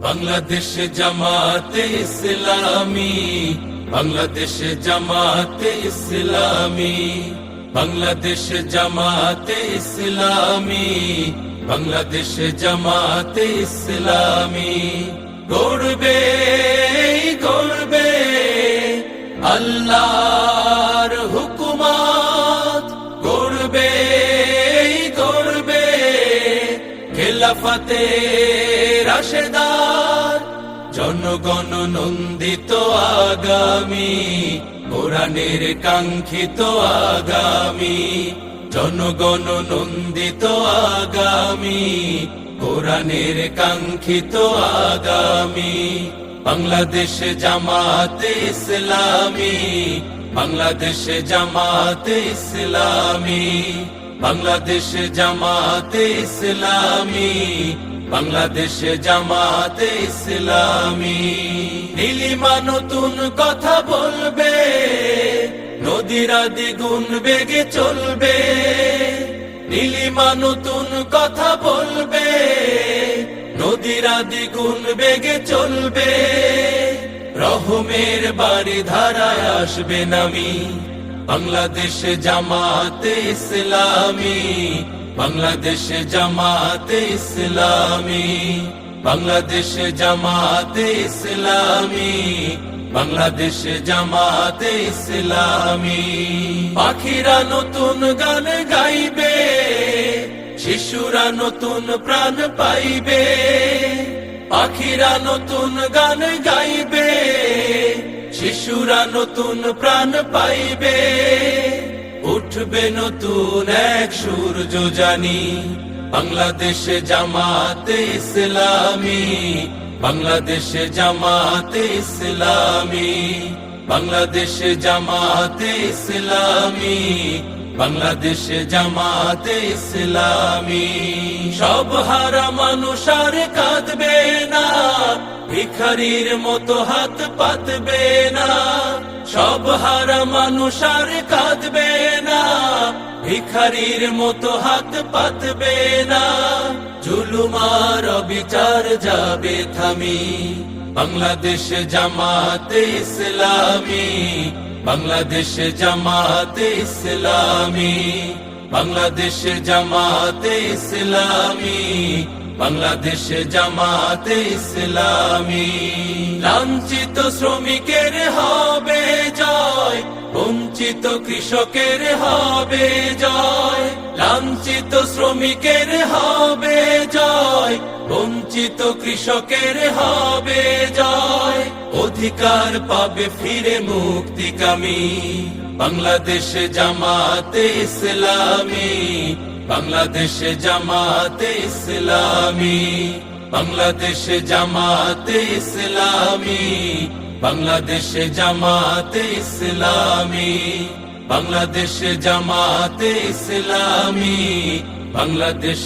বাংলাদেশ জামাতে ইসলামী, বাংলাদেশ জামাতে ইসলামী, বাংলাদেশ জামাতে ইসলামী, বাংলাদেশ জামাতে ইসলামী। গড়বে গড়বে আল্লাহর হুকুমত, গড়বে গড়বে খেলাফতে রাশেদার, জনগণ নন্দিত আগামী, কোরআনের কাঙ্ক্ষিত আগামী, জনগণ নন্দিত আগামী, কোরআনের কাঙ্ক্ষিত আগামী। বাংলাদেশ জামাতে ইসলামী, বাংলাদেশ জামাতে ইসলামী, বাংলাদেশ জামাতে ইসলামী, বাংলাদেশ জামাতে ইসলামী। নীলিমা নতুন কথা বলবে, নদীরা দ্বিগুণ বেগে চলবে। নীলিমা নতুন কথা বলবে, নদীরা দ্বিগুণ বেগে চলবে। রহমের বাড়ি ধারায় আসবে নামি, বাংলাদেশ জামাতে ইসলামী, বাংলাদেশ জামাতে ইসলামী, বাংলাদেশ জামাতে ইসলামী, বাংলাদেশ জামাতে ইসলামী। পাখিরা নতুন গান গাইবে, শিশুরা নতুন প্রাণ পাইবে। পাখিরা নতুন গান গাইবে, শিশুরা নতুন প্রাণ পাইবে। উঠবে নতুন এক সূর্য জানি, বাংলাদেশ জামাতে ইসলামী, বাংলাদেশ জামাতে ইসলামী, বাংলাদেশ জামাতে ইসলামী, বাংলাদেশ জামাতে ইসলামী। সব হারা মানুষ আর কাঁদবে না, ভিখারির মতো হাত পাতবে না। সব হারা মানুষ আর কাঁদবে না, ভিখারির মতো হাত পাতবে না। জুলুম আর অবিচার যাবে থামি, বাংলাদেশ জামাতে ইসলামী, বাংলাদেশ জামাতে ইসলামী, বাংলাদেশ জামাতে ইসলামী, বাংলাদেশ জামাতে ইসলামী। লাঞ্ছিত শ্রমিকের হবে জয়, বঞ্চিত কৃষকের হবে জয়। লাঞ্ছিত শ্রমিকের হবে জয়, বঞ্চিত কৃষকের হবে জয়। অধিকার পাবে ফিরে মুক্তিকামী, বাংলাদেশ জামাতে ইসলামী, বাংলাদেশ জামাতে ইসলামী, বাংলাদেশ জামাতে ইসলামী, বাংলাদেশ জামাতে ইসলামী, বাংলাদেশ জামাতে ইসলামী, বাংলাদেশ।